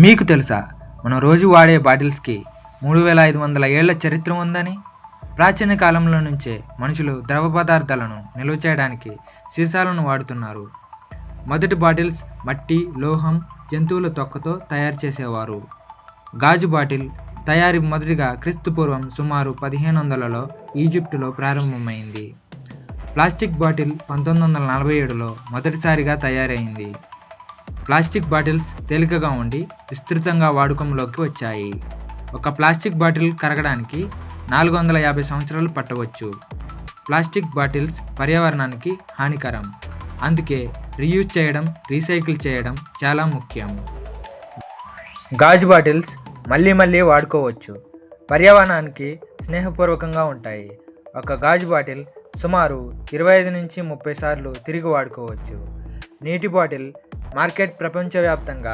మీకు తెలుసా మనం రోజు వాడే బాటిల్స్కి 3500 ఏళ్ల చరిత్ర ఉందని? ప్రాచీన కాలంలో నుంచే మనుషులు ద్రవ పదార్థాలను నిల్వ చేయడానికి సీసాలను వాడుతున్నారు. మొదటి బాటిల్స్ మట్టి, లోహం, జంతువుల తొక్కతో తయారు చేసేవారు. గాజు బాటిల్ తయారీ మొదటిగా క్రీస్తుపూర్వం సుమారు 1500లో ఈజిప్టులో ప్రారంభమైంది. ప్లాస్టిక్ బాటిల్ 1947లో మొదటిసారిగా తయారైంది. ప్లాస్టిక్ బాటిల్స్ తేలికగా ఉండి విస్తృతంగా వాడుకంలోకి వచ్చాయి. ఒక ప్లాస్టిక్ బాటిల్ కరగడానికి 450 సంవత్సరాలు పట్టవచ్చు. ప్లాస్టిక్ బాటిల్స్ పర్యావరణానికి హానికరం. అందుకే రీయూజ్ చేయడం, రీసైకిల్ చేయడం చాలా ముఖ్యం. గాజు బాటిల్స్ మళ్ళీ మళ్ళీ వాడుకోవచ్చు. పర్యావరణానికి స్నేహపూర్వకంగా ఉంటాయి. ఒక గాజు బాటిల్ సుమారు 25 నుంచి 30 సార్లు తిరిగి వాడుకోవచ్చు. నీటి బాటిల్ మార్కెట్ ప్రపంచవ్యాప్తంగా